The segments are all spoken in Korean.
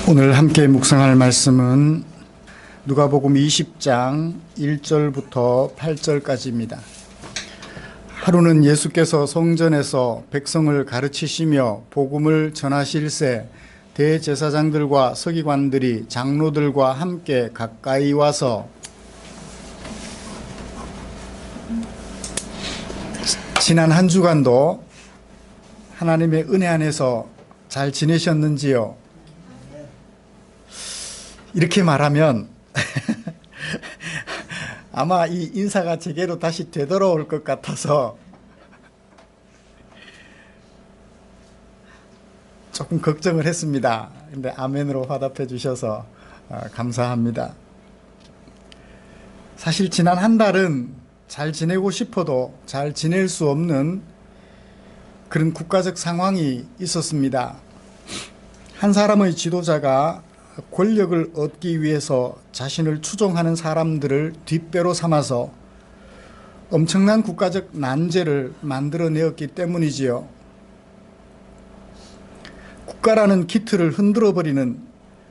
오늘 함께 묵상할 말씀은 누가복음 20장 1절부터 8절까지입니다. 하루는 예수께서 성전에서 백성을 가르치시며 복음을 전하실새 대제사장들과 서기관들이 장로들과 함께 가까이 와서 지난 한 주간도 하나님의 은혜 안에서 잘 지내셨는지요? 이렇게 말하면 아마 이 인사가 제게로 다시 되돌아올 것 같아서 조금 걱정을 했습니다. 근데 아멘으로 화답해 주셔서 감사합니다. 사실 지난 한 달은 잘 지내고 싶어도 잘 지낼 수 없는 그런 국가적 상황이 있었습니다. 한 사람의 지도자가 권력을 얻기 위해서 자신을 추종하는 사람들을 뒷배로 삼아서 엄청난 국가적 난제를 만들어내었기 때문이지요. 국가라는 기틀을 흔들어버리는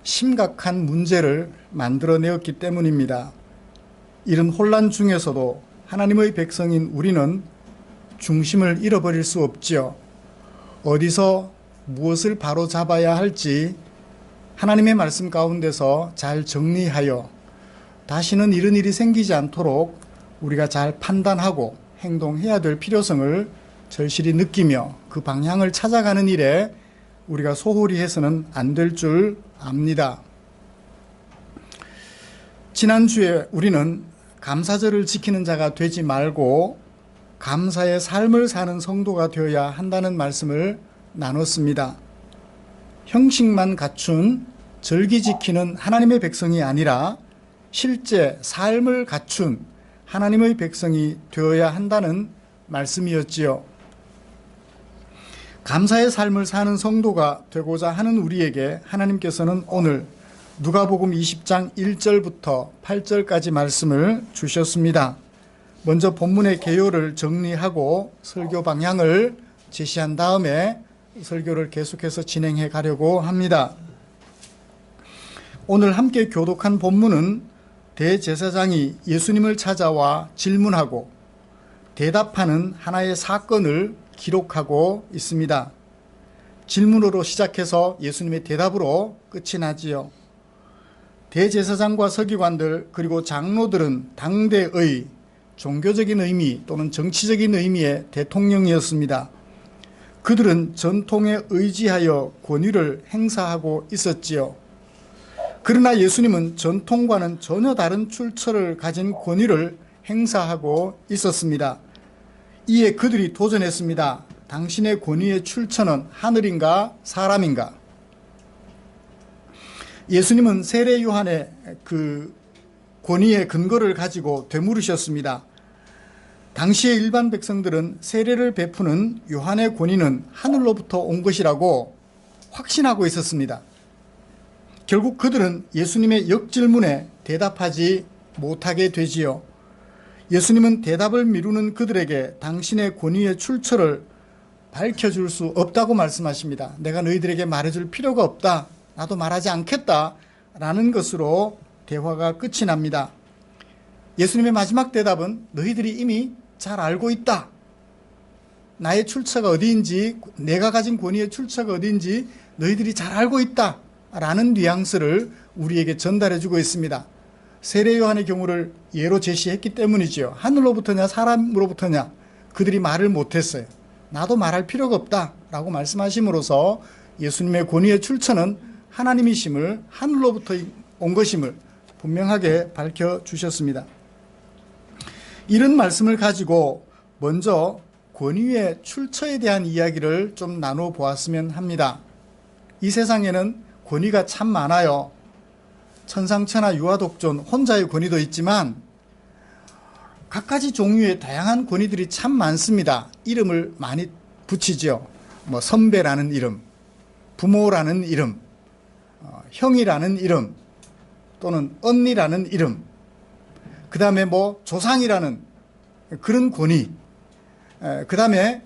심각한 문제를 만들어내었기 때문입니다. 이런 혼란 중에서도 하나님의 백성인 우리는 중심을 잃어버릴 수 없지요. 어디서 무엇을 바로잡아야 할지 하나님의 말씀 가운데서 잘 정리하여 다시는 이런 일이 생기지 않도록 우리가 잘 판단하고 행동해야 될 필요성을 절실히 느끼며 그 방향을 찾아가는 일에 우리가 소홀히 해서는 안 될 줄 압니다. 지난주에 우리는 감사절을 지키는 자가 되지 말고 감사의 삶을 사는 성도가 되어야 한다는 말씀을 나눴습니다. 형식만 갖춘 절기 지키는 하나님의 백성이 아니라 실제 삶을 갖춘 하나님의 백성이 되어야 한다는 말씀이었지요. 감사의 삶을 사는 성도가 되고자 하는 우리에게 하나님께서는 오늘 누가복음 20장 1절부터 8절까지 말씀을 주셨습니다. 먼저 본문의 개요를 정리하고 설교 방향을 제시한 다음에 설교를 계속해서 진행해 가려고 합니다. 오늘 함께 교독한 본문은 대제사장이 예수님을 찾아와 질문하고 대답하는 하나의 사건을 기록하고 있습니다. 질문으로 시작해서 예수님의 대답으로 끝이 나지요. 대제사장과 서기관들 그리고 장로들은 당대의 종교적인 의미 또는 정치적인 의미의 대통령이었습니다. 그들은 전통에 의지하여 권위를 행사하고 있었지요. 그러나 예수님은 전통과는 전혀 다른 출처를 가진 권위를 행사하고 있었습니다. 이에 그들이 도전했습니다. 당신의 권위의 출처는 하늘인가 사람인가? 예수님은 세례 요한의 그 권위의 근거를 가지고 되물으셨습니다. 당시의 일반 백성들은 세례를 베푸는 요한의 권위는 하늘로부터 온 것이라고 확신하고 있었습니다. 결국 그들은 예수님의 역질문에 대답하지 못하게 되지요. 예수님은 대답을 미루는 그들에게 당신의 권위의 출처를 밝혀줄 수 없다고 말씀하십니다. 내가 너희들에게 말해줄 필요가 없다. 나도 말하지 않겠다. 라는 것으로 대화가 끝이 납니다. 예수님의 마지막 대답은 너희들이 이미 잘 알고 있다. 나의 출처가 어디인지, 내가 가진 권위의 출처가 어디인지 너희들이 잘 알고 있다. 라는 뉘앙스를 우리에게 전달해 주고 있습니다. 세례 요한의 경우를 예로 제시했기 때문이죠. 하늘로부터냐 사람으로부터냐 그들이 말을 못했어요. 나도 말할 필요가 없다 라고 말씀하심으로써 예수님의 권위의 출처는 하나님이심을, 하늘로부터 온 것임을 분명하게 밝혀주셨습니다. 이런 말씀을 가지고 먼저 권위의 출처에 대한 이야기를 좀 나눠 보았으면 합니다. 이 세상에는 권위가 참 많아요. 천상천하 유아독존 혼자의 권위도 있지만 갖가지 종류의 다양한 권위들이 참 많습니다. 이름을 많이 붙이죠. 선배라는 이름, 부모라는 이름, 형이라는 이름, 또는 언니라는 이름, 그 다음에 조상이라는 그런 권위, 그 다음에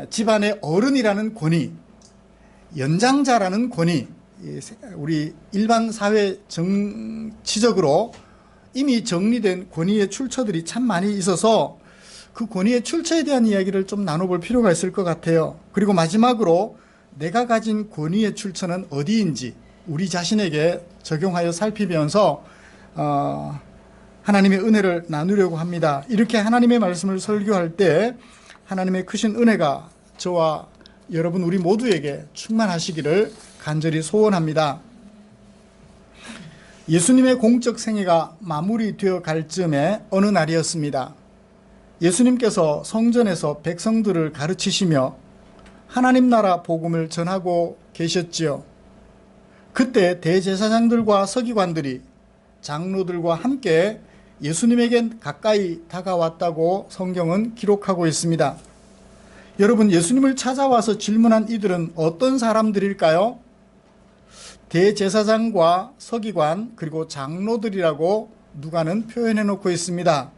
집안의 어른이라는 권위, 연장자라는 권위, 우리 일반 사회 정치적으로 이미 정리된 권위의 출처들이 참 많이 있어서 그 권위의 출처에 대한 이야기를 좀 나눠볼 필요가 있을 것 같아요. 그리고 마지막으로 내가 가진 권위의 출처는 어디인지 우리 자신에게 적용하여 살피면서 하나님의 은혜를 나누려고 합니다. 이렇게 하나님의 말씀을 설교할 때 하나님의 크신 은혜가 저와 여러분 우리 모두에게 충만하시기를 간절히 소원합니다. 예수님의 공적 생애가 마무리되어 갈 즈음에 어느 날이었습니다. 예수님께서 성전에서 백성들을 가르치시며 하나님 나라 복음을 전하고 계셨지요. 그때 대제사장들과 서기관들이 장로들과 함께 예수님에게 가까이 다가왔다고 성경은 기록하고 있습니다. 여러분, 예수님을 찾아와서 질문한 이들은 어떤 사람들일까요? 대제사장과 서기관 그리고 장로들이라고 누가는 표현해 놓고 있습니다.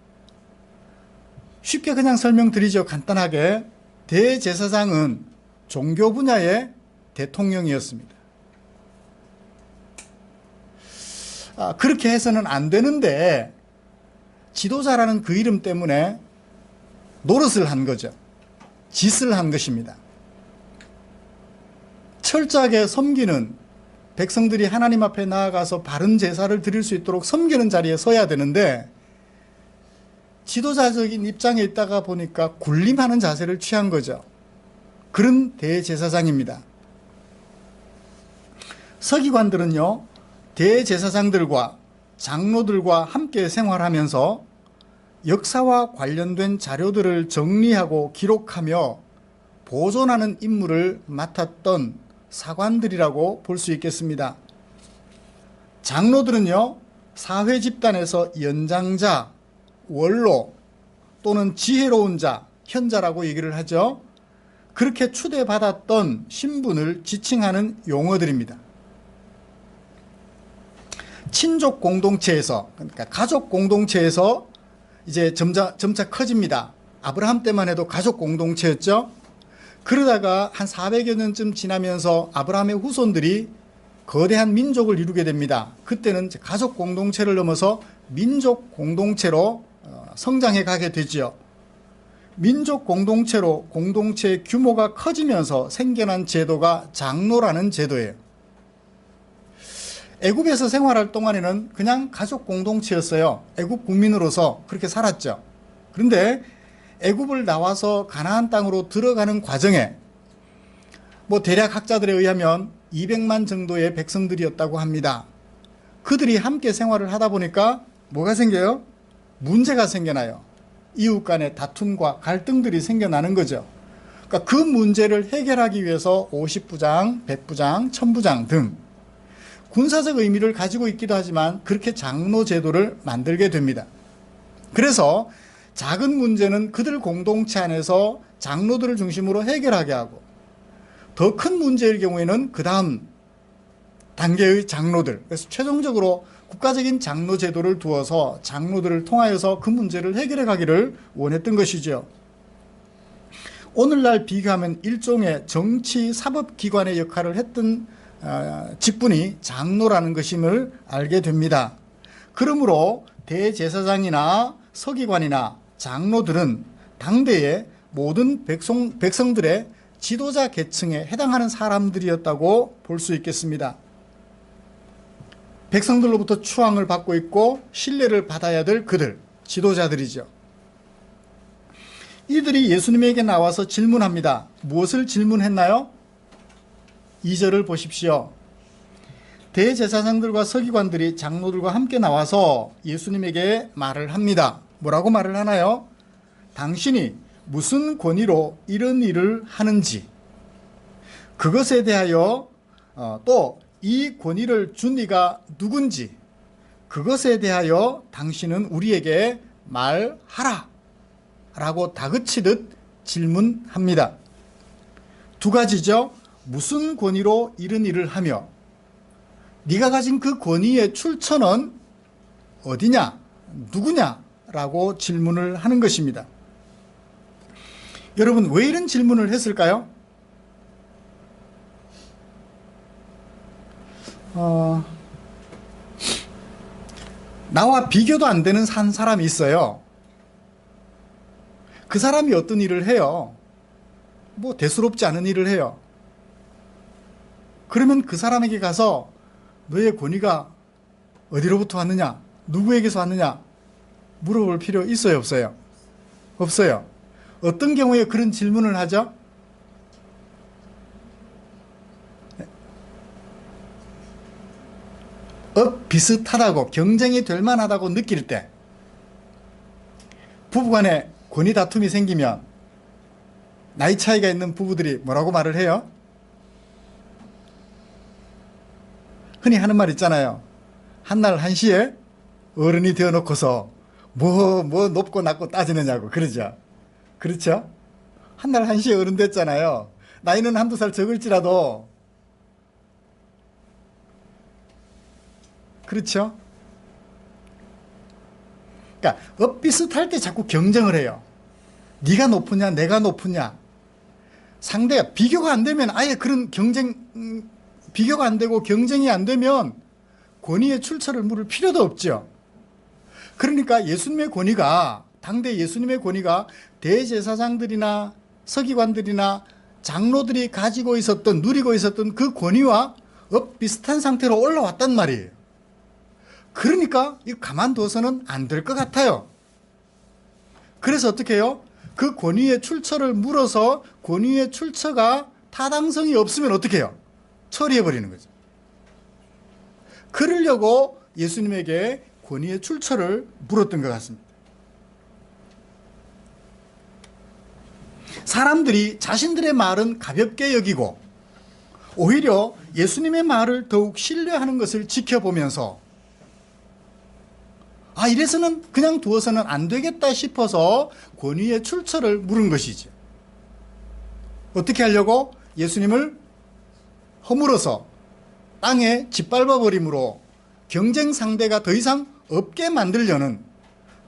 쉽게 그냥 설명드리죠. 간단하게 대제사장은 종교 분야의 대통령이었습니다. 그렇게 해서는 안 되는데 지도자라는 그 이름 때문에 노릇을 한 거죠. 짓을 한 것입니다. 철저하게 섬기는 백성들이 하나님 앞에 나아가서 바른 제사를 드릴 수 있도록 섬기는 자리에 서야 되는데 지도자적인 입장에 있다가 보니까 군림하는 자세를 취한 거죠. 그런 대제사장입니다. 서기관들은요, 대제사장들과 장로들과 함께 생활하면서 역사와 관련된 자료들을 정리하고 기록하며 보존하는 임무를 맡았던 사관들이라고 볼 수 있겠습니다. 장로들은요, 사회 집단에서 연장자, 원로 또는 지혜로운 자, 현자라고 얘기를 하죠. 그렇게 추대받았던 신분을 지칭하는 용어들입니다. 친족 공동체에서, 그러니까 가족 공동체에서 이제 점차 커집니다. 아브라함 때만 해도 가족 공동체였죠. 그러다가 한 400여 년쯤 지나면서 아브라함의 후손들이 거대한 민족을 이루게 됩니다. 그때는 가족 공동체를 넘어서 민족 공동체로 성장해 가게 되지요. 민족 공동체로 공동체의 규모가 커지면서 생겨난 제도가 장로라는 제도예요. 애굽에서 생활할 동안에는 그냥 가족 공동체였어요. 애굽 국민으로서 그렇게 살았죠. 그런데 애굽을 나와서 가나안 땅으로 들어가는 과정에 대략 학자들에 의하면 200만 정도의 백성들이었다고 합니다. 그들이 함께 생활을 하다 보니까 뭐가 생겨요? 문제가 생겨나요. 이웃 간의 다툼과 갈등들이 생겨나는 거죠. 그러니까 그 문제를 해결하기 위해서 50부장, 100부장, 1000부장 등 군사적 의미를 가지고 있기도 하지만 그렇게 장로 제도를 만들게 됩니다. 그래서 작은 문제는 그들 공동체 안에서 장로들을 중심으로 해결하게 하고 더 큰 문제일 경우에는 그 다음 단계의 장로들, 그래서 최종적으로 국가적인 장로 제도를 두어서 장로들을 통하여서 그 문제를 해결해 가기를 원했던 것이죠. 오늘날 비교하면 일종의 정치 사법기관의 역할을 했던 직분이 장로라는 것임을 알게 됩니다. 그러므로 대제사장이나 서기관이나 장로들은 당대의 모든 백성들의 지도자 계층에 해당하는 사람들이었다고 볼 수 있겠습니다. 백성들로부터 추앙을 받고 있고 신뢰를 받아야 될 그들, 지도자들이죠. 이들이 예수님에게 나와서 질문합니다. 무엇을 질문했나요? 2절을 보십시오. 대제사장들과 서기관들이 장로들과 함께 나와서 예수님에게 말을 합니다. 뭐라고 말을 하나요? 당신이 무슨 권위로 이런 일을 하는지, 그것에 대하여 또 이 권위를 준 이가 누군지, 그것에 대하여 당신은 우리에게 말하라 라고 다그치듯 질문합니다. 두 가지죠. 무슨 권위로 이런 일을 하며 네가 가진 그 권위의 출처는 어디냐, 누구냐 라고 질문을 하는 것입니다. 여러분, 왜 이런 질문을 했을까요? 나와 비교도 안 되는 한 사람이 있어요. 그 사람이 어떤 일을 해요. 뭐 대수롭지 않은 일을 해요. 그러면 그 사람에게 가서 너의 권위가 어디로부터 왔느냐, 누구에게서 왔느냐 물어볼 필요 있어요, 없어요? 없어요. 어떤 경우에 그런 질문을 하죠? 비슷하다고, 경쟁이 될 만하다고 느낄 때, 부부간에 권위 다툼이 생기면 나이 차이가 있는 부부들이 뭐라고 말을 해요? 흔히 하는 말 있잖아요. 한날 한시에 어른이 되어놓고서 뭐 높고 낮고 따지느냐고 그러죠. 그렇죠? 한날 한시에 어른 됐잖아요. 나이는 한두 살 적을지라도. 그렇죠? 그러니까 비슷할 때 자꾸 경쟁을 해요. 네가 높으냐 내가 높으냐. 상대가 비교가 안 되면 아예 그런 비교가 안 되고 경쟁이 안 되면 권위의 출처를 물을 필요도 없죠. 그러니까 예수님의 권위가, 당대 예수님의 권위가 대제사장들이나 서기관들이나 장로들이 가지고 있었던, 누리고 있었던 그 권위와 비슷한 상태로 올라왔단 말이에요. 그러니까 이거 가만둬서는 안 될 것 같아요. 그래서 어떻게 해요? 그 권위의 출처를 물어서 권위의 출처가 타당성이 없으면 어떻게 해요? 처리해버리는 거죠. 그러려고 예수님에게 권위의 출처를 물었던 것 같습니다. 사람들이 자신들의 말은 가볍게 여기고 오히려 예수님의 말을 더욱 신뢰하는 것을 지켜보면서 이래서는 그냥 두어서는 안 되겠다 싶어서 권위의 출처를 물은 것이죠. 어떻게 하려고? 예수님을 허물어서 땅에 짓밟아버림으로 경쟁 상대가 더 이상 없게 만들려는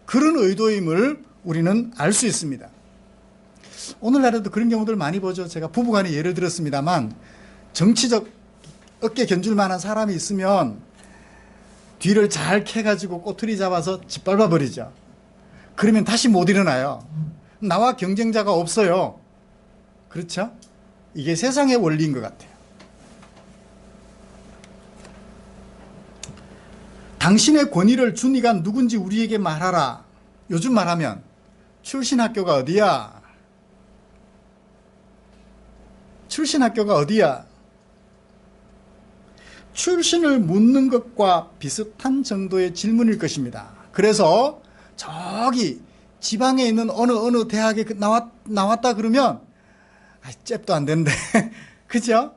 그런 의도임을 우리는 알 수 있습니다. 오늘날에도 그런 경우들 많이 보죠. 제가 부부간에 예를 들었습니다만 정치적 어깨 견줄 만한 사람이 있으면 뒤를 잘 캐가지고 꼬투리 잡아서 짓밟아 버리죠. 그러면 다시 못 일어나요. 나와 경쟁자가 없어요. 그렇죠? 이게 세상의 원리인 것 같아요. 당신의 권위를 준 이가 누군지 우리에게 말하라. 요즘 말하면 출신 학교가 어디야? 출신 학교가 어디야? 출신을 묻는 것과 비슷한 정도의 질문일 것입니다. 그래서 저기 지방에 있는 어느 대학에 나왔다 그러면 잽도 안 되는데 그죠?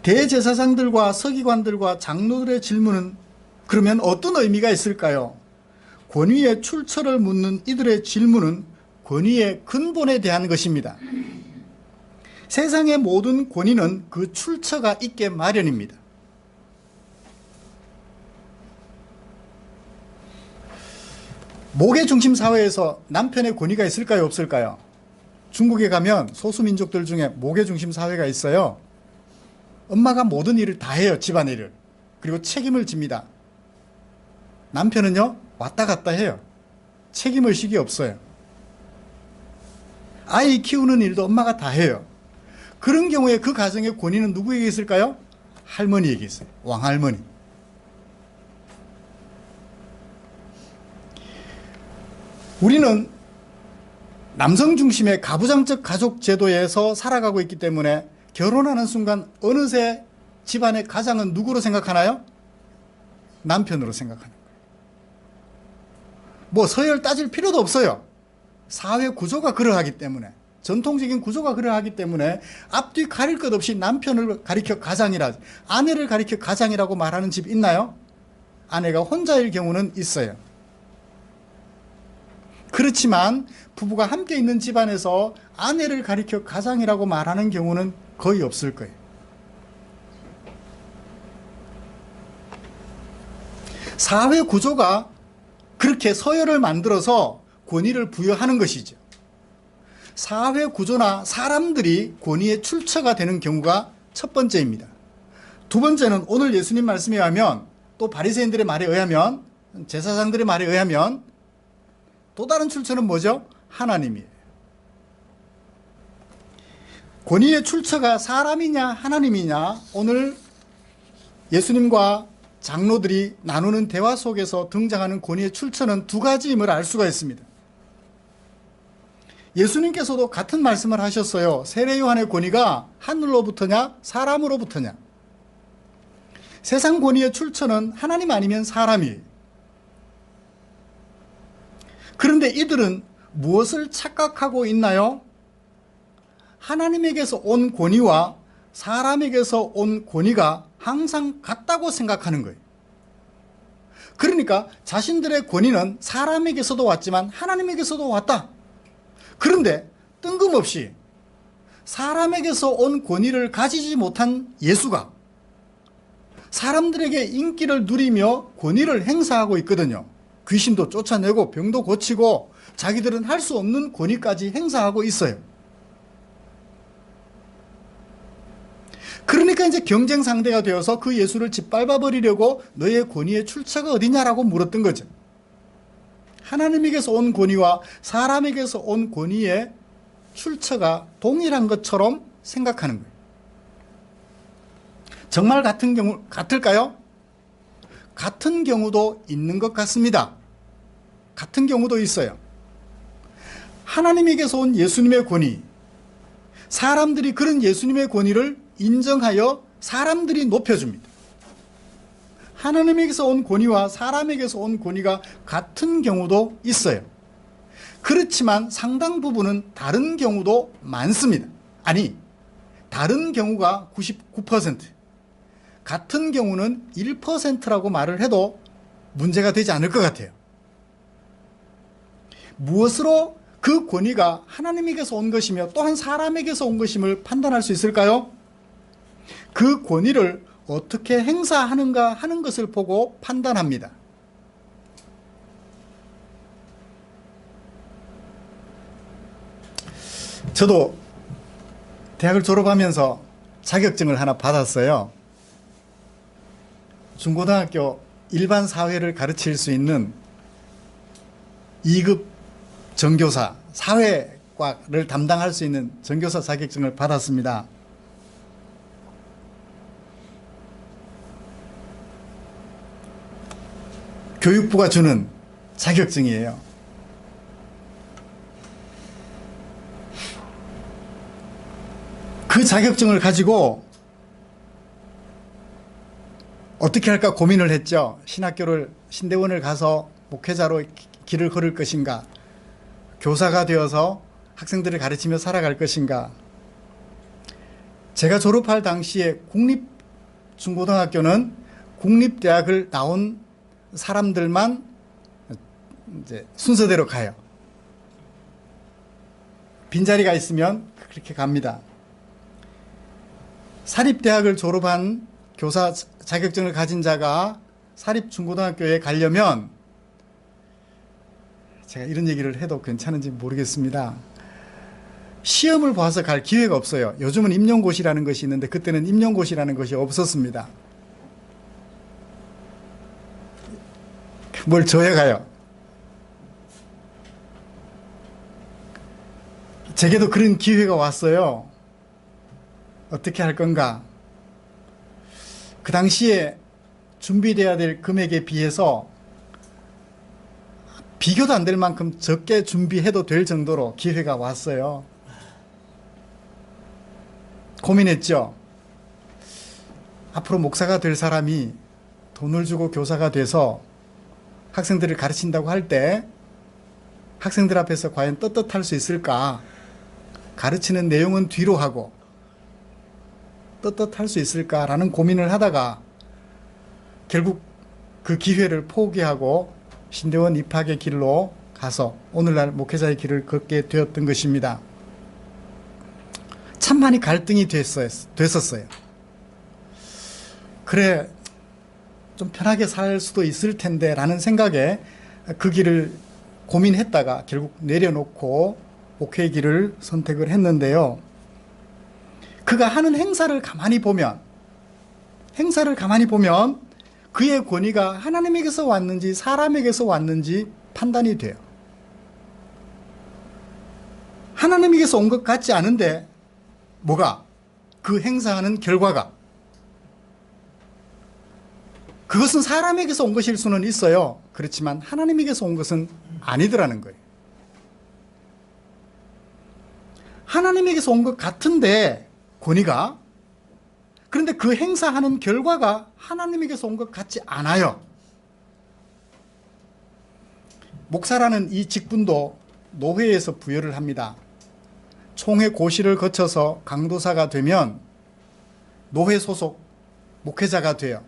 대제사장들과 서기관들과 장로들의 질문은 그러면 어떤 의미가 있을까요? 권위의 출처를 묻는 이들의 질문은 권위의 근본에 대한 것입니다. 세상의 모든 권위는 그 출처가 있게 마련입니다. 목의 중심 사회에서 남편의 권위가 있을까요, 없을까요? 중국에 가면 소수민족들 중에 목의 중심 사회가 있어요. 엄마가 모든 일을 다 해요, 집안일을. 그리고 책임을 집니다. 남편은요, 왔다 갔다 해요. 책임의식이 없어요. 아이 키우는 일도 엄마가 다 해요. 그런 경우에 그 가정의 권위는 누구에게 있을까요? 할머니에게 있어요. 왕할머니. 우리는 남성 중심의 가부장적 가족 제도에서 살아가고 있기 때문에 결혼하는 순간 어느새 집안의 가장은 누구로 생각하나요? 남편으로 생각하는 거예요. 뭐 서열 따질 필요도 없어요. 사회 구조가 그러하기 때문에, 전통적인 구조가 그러하기 때문에 앞뒤 가릴 것 없이 남편을 가리켜 가장이라, 아내를 가리켜 가장이라고 말하는 집 있나요? 아내가 혼자일 경우는 있어요. 그렇지만 부부가 함께 있는 집안에서 아내를 가리켜 가장이라고 말하는 경우는 거의 없을 거예요. 사회 구조가 그렇게 서열을 만들어서 권위를 부여하는 것이죠. 사회 구조나 사람들이 권위의 출처가 되는 경우가 첫 번째입니다. 두 번째는 오늘 예수님 말씀에 의하면, 또 바리새인들의 말에 의하면, 제사장들의 말에 의하면 또 다른 출처는 뭐죠? 하나님이에요. 권위의 출처가 사람이냐 하나님이냐, 오늘 예수님과 장로들이 나누는 대화 속에서 등장하는 권위의 출처는 두 가지임을 알 수가 있습니다. 예수님께서도 같은 말씀을 하셨어요. 세례 요한의 권위가 하늘로부터냐 사람으로부터냐. 세상 권위의 출처는 하나님 아니면 사람이에요. 그런데 이들은 무엇을 착각하고 있나요? 하나님에게서 온 권위와 사람에게서 온 권위가 항상 같다고 생각하는 거예요. 그러니까 자신들의 권위는 사람에게서도 왔지만 하나님에게서도 왔다. 그런데 뜬금없이 사람에게서 온 권위를 가지지 못한 예수가 사람들에게 인기를 누리며 권위를 행사하고 있거든요. 귀신도 쫓아내고 병도 고치고 자기들은 할 수 없는 권위까지 행사하고 있어요. 그러니까 이제 경쟁 상대가 되어서 그 예수를 짓밟아 버리려고 너의 권위의 출처가 어디냐라고 물었던 거죠. 하나님에게서 온 권위와 사람에게서 온 권위의 출처가 동일한 것처럼 생각하는 거예요. 정말 같은 경우 같을까요? 같은 경우도 있는 것 같습니다. 같은 경우도 있어요. 하나님에게서 온 예수님의 권위, 사람들이 그런 예수님의 권위를 인정하여 사람들이 높여줍니다. 하나님에게서 온 권위와 사람에게서 온 권위가 같은 경우도 있어요. 그렇지만 상당 부분은 다른 경우도 많습니다. 아니, 다른 경우가 99%, 같은 경우는 1%라고 말을 해도 문제가 되지 않을 것 같아요. 무엇으로 그 권위가 하나님에게서 온 것이며 또한 사람에게서 온 것임을 판단할 수 있을까요? 그 권위를 어떻게 행사하는가 하는 것을 보고 판단합니다. 저도 대학을 졸업하면서 자격증을 하나 받았어요. 중고등학교 일반 사회를 가르칠 수 있는 2급 전교사, 사회과를 담당할 수 있는 전교사 자격증을 받았습니다. 교육부가 주는 자격증이에요. 그 자격증을 가지고 어떻게 할까 고민을 했죠. 신대원을 가서 목회자로 길을 걸을 것인가, 교사가 되어서 학생들을 가르치며 살아갈 것인가. 제가 졸업할 당시에 국립중고등학교는 국립대학을 나온 사람들만 이제 순서대로 가요. 빈자리가 있으면 그렇게 갑니다. 사립대학을 졸업한 교사 자격증을 가진 자가 사립중고등학교에 가려면, 제가 이런 얘기를 해도 괜찮은지 모르겠습니다. 시험을 봐서 갈 기회가 없어요. 요즘은 임용고시라는 것이 있는데 그때는 임용고시라는 것이 없었습니다. 뭘 줘야 가요. 제게도 그런 기회가 왔어요. 어떻게 할 건가? 그 당시에 준비돼야 될 금액에 비해서 비교도 안 될 만큼 적게 준비해도 될 정도로 기회가 왔어요. 고민했죠. 앞으로 목사가 될 사람이 돈을 주고 교사가 돼서 학생들을 가르친다고 할 때 학생들 앞에서 과연 떳떳할 수 있을까? 가르치는 내용은 뒤로 하고 떳떳할 수 있을까라는 고민을 하다가 결국 그 기회를 포기하고 신대원 입학의 길로 가서 오늘날 목회자의 길을 걷게 되었던 것입니다. 참 많이 갈등이 됐었어요. 그래, 좀 편하게 살 수도 있을 텐데 라는 생각에 그 길을 고민했다가 결국 내려놓고 목회의 길을 선택을 했는데요. 그가 하는 행사를 가만히 보면 그의 권위가 하나님에게서 왔는지 사람에게서 왔는지 판단이 돼요. 하나님에게서 온 것 같지 않은데 뭐가? 그 행사하는 결과가. 그것은 사람에게서 온 것일 수는 있어요. 그렇지만 하나님에게서 온 것은 아니더라는 거예요. 하나님에게서 온 것 같은데 권위가, 그런데 그 행사하는 결과가 하나님에게서 온 것 같지 않아요. 목사라는 이 직분도 노회에서 부여를 합니다. 총회 고시를 거쳐서 강도사가 되면 노회 소속 목회자가 돼요.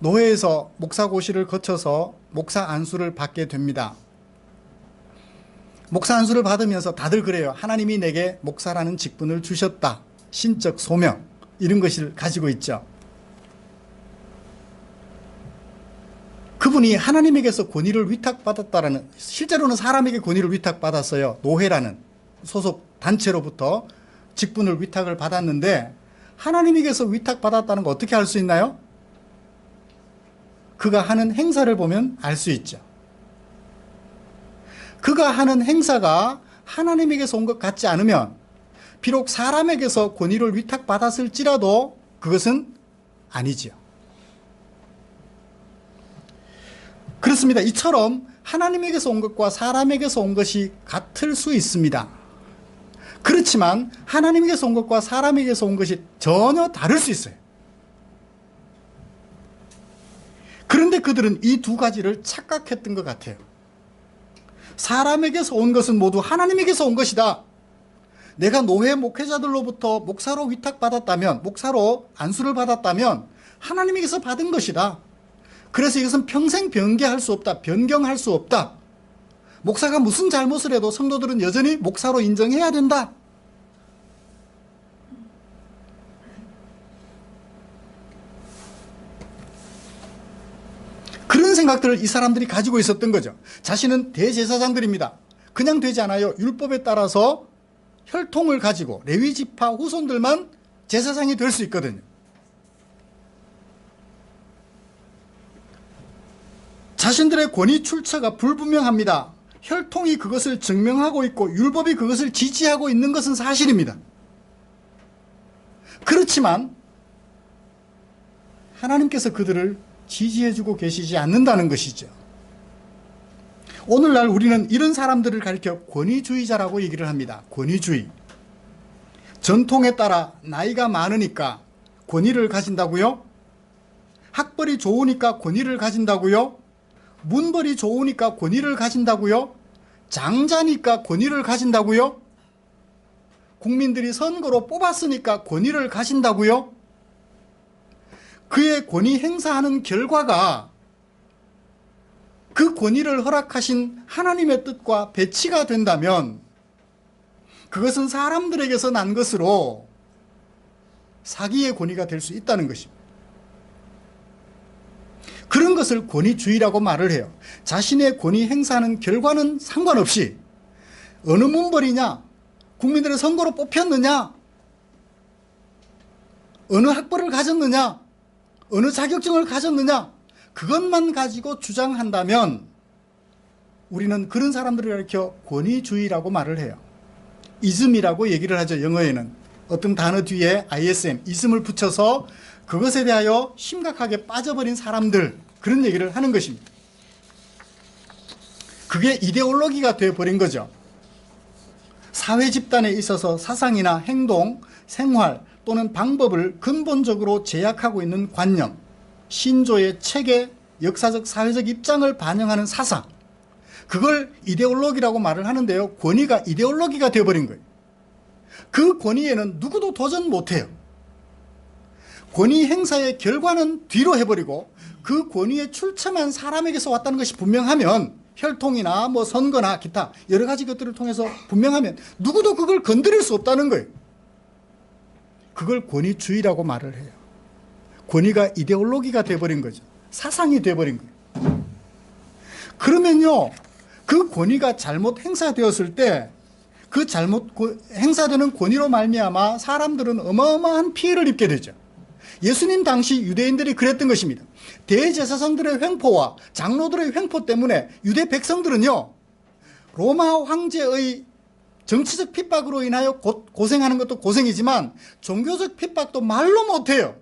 노회에서 목사 고시를 거쳐서 목사 안수를 받게 됩니다. 목사 안수를 받으면서 다들 그래요. 하나님이 내게 목사라는 직분을 주셨다. 신적 소명, 이런 것을 가지고 있죠. 그분이 하나님에게서 권위를 위탁받았다라는, 실제로는 사람에게 권위를 위탁받았어요. 노회라는 소속 단체로부터 직분을 위탁을 받았는데, 하나님에게서 위탁받았다는 거 어떻게 알 수 있나요? 그가 하는 행사를 보면 알 수 있죠. 그가 하는 행사가 하나님에게서 온 것 같지 않으면, 비록 사람에게서 권위를 위탁받았을지라도 그것은 아니지요. 그렇습니다. 이처럼 하나님에게서 온 것과 사람에게서 온 것이 같을 수 있습니다. 그렇지만 하나님에게서 온 것과 사람에게서 온 것이 전혀 다를 수 있어요. 그런데 그들은 이 두 가지를 착각했던 것 같아요. 사람에게서 온 것은 모두 하나님에게서 온 것이다. 내가 노회 목회자들로부터 목사로 위탁받았다면, 목사로 안수를 받았다면 하나님에게서 받은 것이다. 그래서 이것은 평생 변경할 수 없다. 목사가 무슨 잘못을 해도 성도들은 여전히 목사로 인정해야 된다. 그런 생각들을 이 사람들이 가지고 있었던 거죠. 자신은 대제사장들입니다. 그냥 되지 않아요. 율법에 따라서 혈통을 가지고 레위 지파 후손들만 제사장이 될 수 있거든요. 자신들의 권위 출처가 불분명합니다. 혈통이 그것을 증명하고 있고 율법이 그것을 지지하고 있는 것은 사실입니다. 그렇지만 하나님께서 그들을 지지해주고 계시지 않는다는 것이죠. 오늘날 우리는 이런 사람들을 가리켜 권위주의자라고 얘기를 합니다. 권위주의. 전통에 따라 나이가 많으니까 권위를 가진다고요? 학벌이 좋으니까 권위를 가진다고요? 문벌이 좋으니까 권위를 가진다고요? 장자니까 권위를 가진다고요? 국민들이 선거로 뽑았으니까 권위를 가진다고요? 그의 권위 행사하는 결과가 그 권위를 허락하신 하나님의 뜻과 배치가 된다면 그것은 사람들에게서 난 것으로 사기의 권위가 될 수 있다는 것입니다. 그런 것을 권위주의라고 말을 해요. 자신의 권위 행사하는 결과는 상관없이 어느 문벌이냐, 국민들의 선거로 뽑혔느냐, 어느 학벌을 가졌느냐, 어느 자격증을 가졌느냐, 그것만 가지고 주장한다면 우리는 그런 사람들을 가리켜 권위주의라고 말을 해요. 이즘이라고 얘기를 하죠. 영어에는 어떤 단어 뒤에 ism, 이즘을 붙여서 그것에 대하여 심각하게 빠져버린 사람들, 그런 얘기를 하는 것입니다. 그게 이데올로기가 되어버린 거죠. 사회 집단에 있어서 사상이나 행동, 생활 또는 방법을 근본적으로 제약하고 있는 관념, 신조의 체계, 역사적 사회적 입장을 반영하는 사상, 그걸 이데올로기라고 말을 하는데요. 권위가 이데올로기가 되어버린 거예요. 그 권위에는 누구도 도전 못해요. 권위 행사의 결과는 뒤로 해버리고 그 권위의 출처만 사람에게서 왔다는 것이 분명하면, 혈통이나 뭐 선거나 기타 여러 가지 것들을 통해서 분명하면 누구도 그걸 건드릴 수 없다는 거예요. 그걸 권위주의라고 말을 해요. 권위가 이데올로기가 돼버린 거죠. 사상이 돼버린 거예요. 그러면요, 그 권위가 잘못 행사되었을 때 그 행사되는 권위로 말미암아 사람들은 어마어마한 피해를 입게 되죠. 예수님 당시 유대인들이 그랬던 것입니다. 대제사장들의 횡포와 장로들의 횡포 때문에 유대 백성들은요, 로마 황제의 정치적 핍박으로 인하여 고생하는 것도 고생이지만 종교적 핍박도 말로 못해요.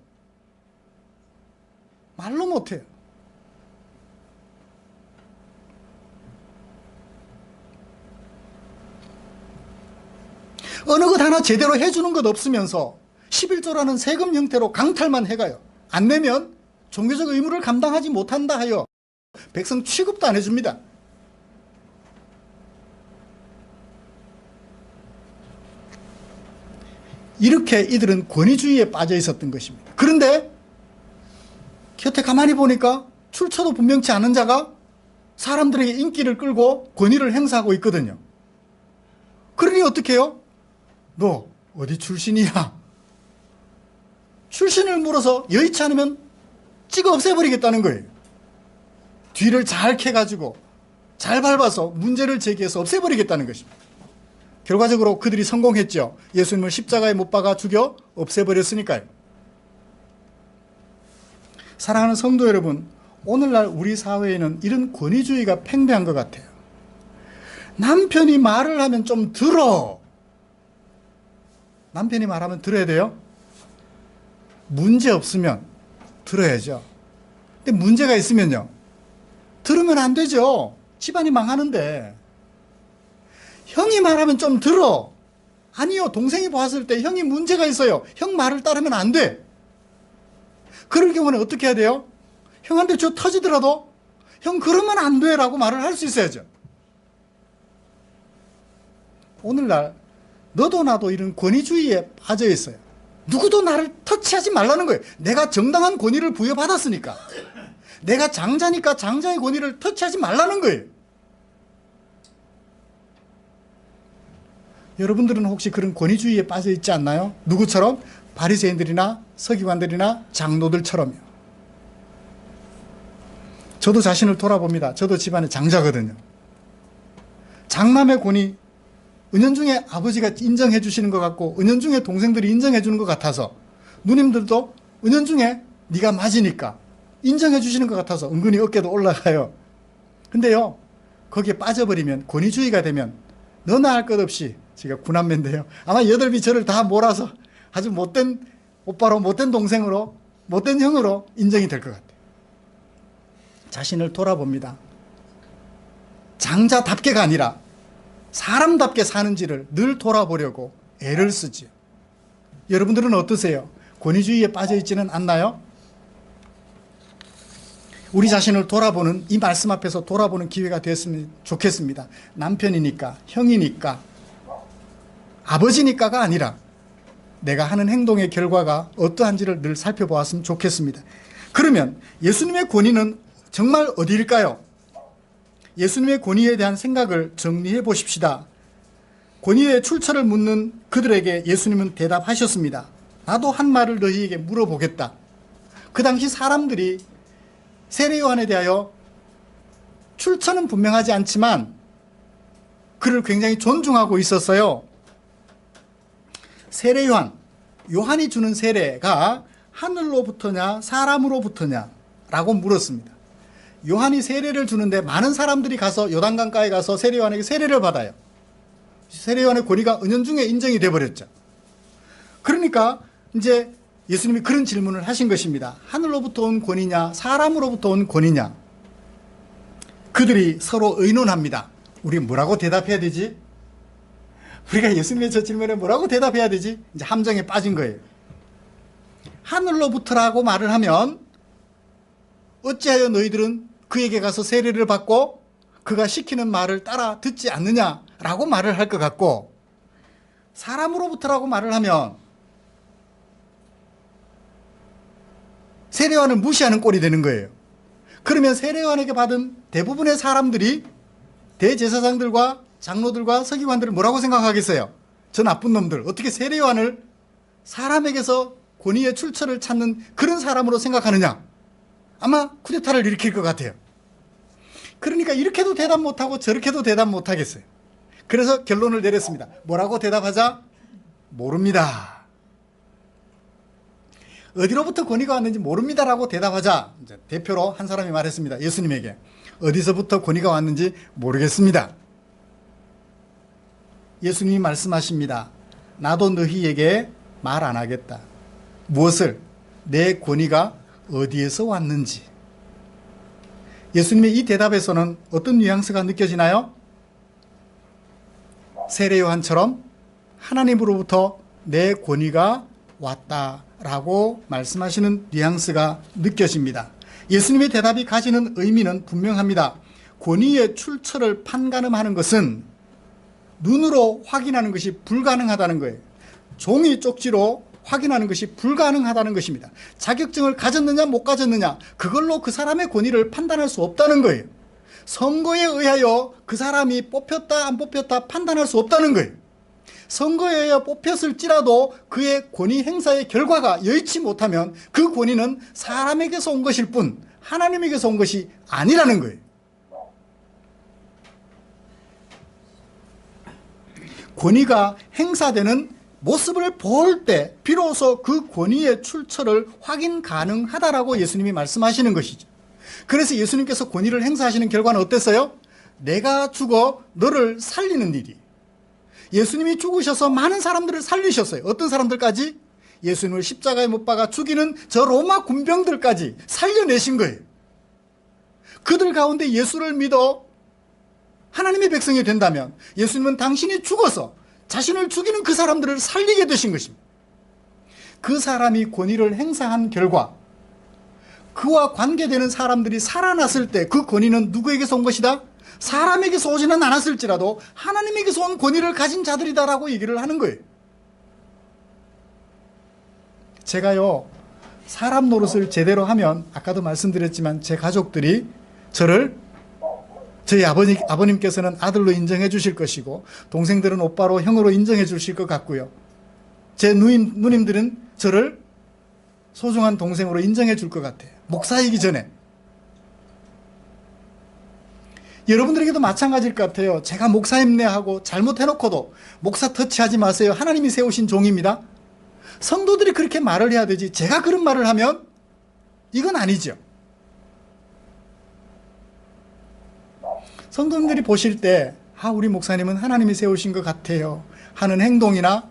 말로 못해요. 어느 것 하나 제대로 해주는 것 없으면서 11조라는 세금 형태로 강탈만 해가요. 안 내면 종교적 의무를 감당하지 못한다 하여 백성 취급도 안 해줍니다. 이렇게 이들은 권위주의에 빠져 있었던 것입니다. 그런데 곁에 가만히 보니까 출처도 분명치 않은 자가 사람들에게 인기를 끌고 권위를 행사하고 있거든요. 그러니 어떻게 해요? 너 어디 출신이야? 출신을 물어서 여의치 않으면 찍어 없애버리겠다는 거예요. 뒤를 잘 캐가지고 잘 밟아서 문제를 제기해서 없애버리겠다는 것입니다. 결과적으로 그들이 성공했죠. 예수님을 십자가에 못 박아 죽여 없애버렸으니까요. 사랑하는 성도 여러분, 오늘날 우리 사회에는 이런 권위주의가 팽배한 것 같아요. 남편이 말을 하면 좀 들어. 남편이 말하면 들어야 돼요? 문제 없으면 들어야죠. 근데 문제가 있으면요, 들으면 안 되죠. 집안이 망하는데. 형이 말하면 좀 들어. 아니요, 동생이 봤을 때 형이 문제가 있어요. 형 말을 따르면 안 돼. 그럴 경우는 어떻게 해야 돼요? 형한테 저 터지더라도 형 그러면 안 돼 라고 말을 할 수 있어야죠. 오늘날 너도 나도 이런 권위주의에 빠져 있어요. 누구도 나를 터치하지 말라는 거예요. 내가 정당한 권위를 부여받았으니까. 내가 장자니까 장자의 권위를 터치하지 말라는 거예요. 여러분들은 혹시 그런 권위주의에 빠져 있지 않나요? 누구처럼? 바리새인들이나 서기관들이나 장로들처럼요. 저도 자신을 돌아봅니다. 저도 집안의 장자거든요. 장남의 권위, 은연중에 아버지가 인정해 주시는 것 같고 은연중에 동생들이 인정해 주는 것 같아서, 누님들도 은연중에 네가 맞으니까 인정해 주시는 것 같아서 은근히 어깨도 올라가요. 근데요, 거기에 빠져버리면, 권위주의가 되면 너나 할 것 없이, 제가 구남매인데요, 아마 8비 저를 다 몰아서 아주 못된 오빠로, 못된 동생으로, 못된 형으로 인정이 될 것 같아요. 자신을 돌아봅니다. 장자답게가 아니라 사람답게 사는지를 늘 돌아보려고 애를 쓰지요. 여러분들은 어떠세요? 권위주의에 빠져 있지는 않나요? 우리 자신을 돌아보는, 이 말씀 앞에서 돌아보는 기회가 되었으면 좋겠습니다. 남편이니까, 형이니까, 아버지니까가 아니라 내가 하는 행동의 결과가 어떠한지를 늘 살펴보았으면 좋겠습니다. 그러면 예수님의 권위는 정말 어디일까요? 예수님의 권위에 대한 생각을 정리해 보십시다. 권위의 출처를 묻는 그들에게 예수님은 대답하셨습니다. 나도 한 말을 너희에게 물어보겠다. 그 당시 사람들이 세례 요한에 대하여 출처는 분명하지 않지만 그를 굉장히 존중하고 있었어요. 세례 요한, 요한이 주는 세례가 하늘로부터냐 사람으로부터냐 라고 물었습니다. 요한이 세례를 주는데 많은 사람들이 가서 요단강가에 가서 세례 요한에게 세례를 받아요. 세례 요한의 권위가 은연중에 인정이 돼버렸죠. 그러니까 이제 예수님이 그런 질문을 하신 것입니다. 하늘로부터 온 권위냐 사람으로부터 온 권위냐. 그들이 서로 의논합니다. 우리 뭐라고 대답해야 되지? 우리가 예수님의 저 질문에 뭐라고 대답해야 되지? 이제 함정에 빠진 거예요. 하늘로부터라고 말을 하면 어찌하여 너희들은 그에게 가서 세례를 받고 그가 시키는 말을 따라 듣지 않느냐라고 말을 할 것 같고, 사람으로부터라고 말을 하면 세례요한을 무시하는 꼴이 되는 거예요. 그러면 세례요한에게 받은 대부분의 사람들이 대제사장들과 장로들과 서기관들을 뭐라고 생각하겠어요? 저 나쁜 놈들, 어떻게 세례요한을 사람에게서 권위의 출처를 찾는 그런 사람으로 생각하느냐? 아마 쿠데타를 일으킬 것 같아요. 그러니까 이렇게도 대답 못하고 저렇게도 대답 못하겠어요. 그래서 결론을 내렸습니다. 뭐라고 대답하자? 모릅니다. 어디로부터 권위가 왔는지 모릅니다라고 대답하자 이제 대표로 한 사람이 말했습니다. 예수님에게 어디서부터 권위가 왔는지 모르겠습니다. 예수님이 말씀하십니다. 나도 너희에게 말 안 하겠다. 무엇을? 내 권위가 어디에서 왔는지. 예수님의 이 대답에서는 어떤 뉘앙스가 느껴지나요? 세례 요한처럼 하나님으로부터 내 권위가 왔다라고 말씀하시는 뉘앙스가 느껴집니다. 예수님의 대답이 가지는 의미는 분명합니다. 권위의 출처를 판가름하는 것은 눈으로 확인하는 것이 불가능하다는 거예요. 종이 쪽지로 확인하는 것이 불가능하다는 것입니다. 자격증을 가졌느냐 못 가졌느냐 그걸로 그 사람의 권위를 판단할 수 없다는 거예요. 선거에 의하여 그 사람이 뽑혔다 안 뽑혔다 판단할 수 없다는 거예요. 선거에 의하여 뽑혔을지라도 그의 권위 행사의 결과가 여의치 못하면 그 권위는 사람에게서 온 것일 뿐 하나님에게서 온 것이 아니라는 거예요. 권위가 행사되는 모습을 볼 때 비로소 그 권위의 출처를 확인 가능하다라고 예수님이 말씀하시는 것이죠. 그래서 예수님께서 권위를 행사하시는 결과는 어땠어요? 내가 죽어 너를 살리는 일이. 예수님이 죽으셔서 많은 사람들을 살리셨어요. 어떤 사람들까지? 예수님을 십자가에 못 박아 죽이는 저 로마 군병들까지 살려내신 거예요. 그들 가운데 예수를 믿어 하나님의 백성이 된다면 예수님은 당신이 죽어서 자신을 죽이는 그 사람들을 살리게 되신 것입니다. 그 사람이 권위를 행사한 결과 그와 관계되는 사람들이 살아났을 때 그 권위는 누구에게서 온 것이다? 사람에게서 오지는 않았을지라도 하나님에게서 온 권위를 가진 자들이다라고 얘기를 하는 거예요. 제가요 사람 노릇을 제대로 하면 아까도 말씀드렸지만 제 가족들이 저희 아버님께서는 아들로 인정해 주실 것이고 동생들은 오빠로 형으로 인정해 주실 것 같고요. 제 누님들은 저를 소중한 동생으로 인정해 줄 것 같아요. 목사이기 전에. 여러분들에게도 마찬가지일 것 같아요. 제가 목사님네 하고 잘못해놓고도 목사 터치하지 마세요. 하나님이 세우신 종입니다. 성도들이 그렇게 말을 해야 되지 제가 그런 말을 하면 이건 아니죠. 성도님들이 보실 때 우리 목사님은 하나님이 세우신 것 같아요 하는 행동이나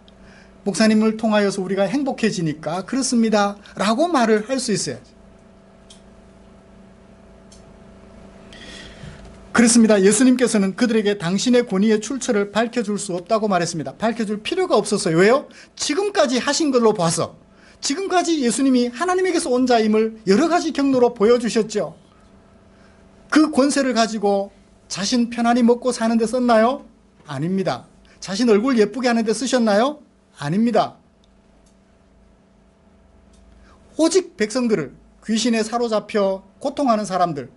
목사님을 통하여서 우리가 행복해지니까 그렇습니다 라고 말을 할 수 있어요. 그렇습니다. 예수님께서는 그들에게 당신의 권위의 출처를 밝혀줄 수 없다고 말했습니다. 밝혀줄 필요가 없었어요. 왜요? 지금까지 하신 걸로 봐서 지금까지 예수님이 하나님에게서 온 자임을 여러 가지 경로로 보여주셨죠. 그 권세를 가지고 자신 편안히 먹고 사는 데 썼나요? 아닙니다. 자신 얼굴 예쁘게 하는 데 쓰셨나요? 아닙니다. 오직 백성들을 귀신에 사로잡혀 고통하는 사람들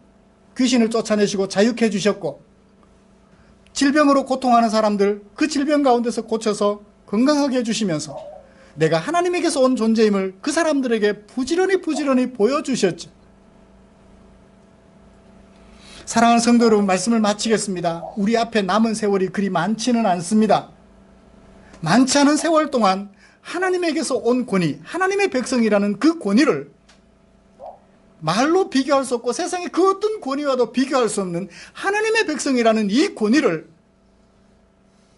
귀신을 쫓아내시고 자유케 해주셨고 질병으로 고통하는 사람들 그 질병 가운데서 고쳐서 건강하게 해주시면서 내가 하나님에게서 온 존재임을 그 사람들에게 부지런히 보여주셨죠. 사랑하는 성도 여러분, 말씀을 마치겠습니다. 우리 앞에 남은 세월이 그리 많지는 않습니다. 많지 않은 세월 동안 하나님에게서 온 권위, 하나님의 백성이라는 그 권위를 말로 비교할 수 없고 세상의 그 어떤 권위와도 비교할 수 없는 하나님의 백성이라는 이 권위를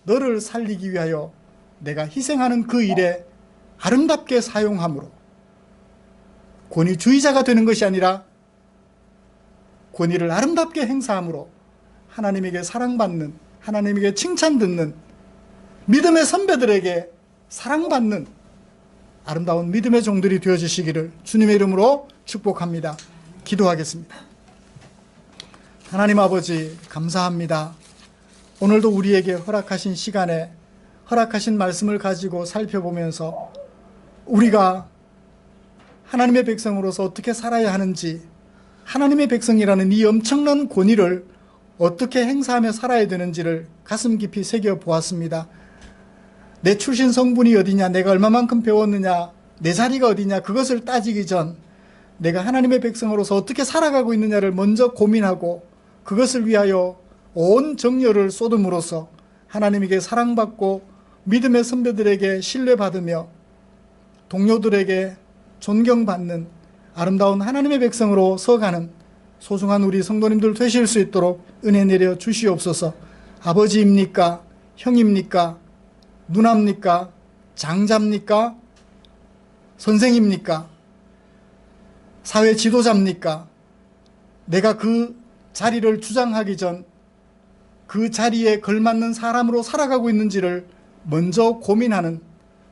너를 살리기 위하여 내가 희생하는 그 일에 아름답게 사용함으로 권위주의자가 되는 것이 아니라 권위를 아름답게 행사함으로 하나님에게 사랑받는, 하나님에게 칭찬 듣는, 믿음의 선배들에게 사랑받는 아름다운 믿음의 종들이 되어주시기를 주님의 이름으로 축복합니다. 기도하겠습니다. 하나님 아버지 감사합니다. 오늘도 우리에게 허락하신 시간에 허락하신 말씀을 가지고 살펴보면서 우리가 하나님의 백성으로서 어떻게 살아야 하는지 하나님의 백성이라는 이 엄청난 권위를 어떻게 행사하며 살아야 되는지를 가슴 깊이 새겨보았습니다. 내 출신 성분이 어디냐, 내가 얼마만큼 배웠느냐, 내 자리가 어디냐 그것을 따지기 전 내가 하나님의 백성으로서 어떻게 살아가고 있느냐를 먼저 고민하고 그것을 위하여 온 정열을 쏟음으로써 하나님에게 사랑받고 믿음의 선배들에게 신뢰받으며 동료들에게 존경받는 아름다운 하나님의 백성으로 서가는 소중한 우리 성도님들 되실 수 있도록 은혜 내려 주시옵소서. 아버지입니까? 형입니까? 누나입니까? 장자입니까? 선생입니까? 사회 지도자입니까? 내가 그 자리를 주장하기 전 그 자리에 걸맞는 사람으로 살아가고 있는지를 먼저 고민하는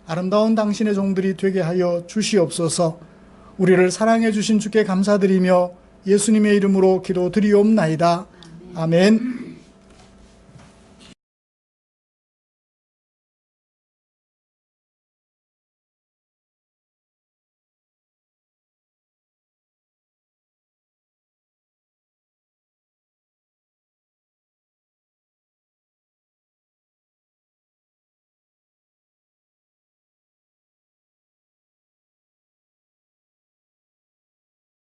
아름다운 당신의 종들이 되게 하여 주시옵소서. 우리를 사랑해 주신 주께 감사드리며 예수님의 이름으로 기도드리옵나이다. 아멘.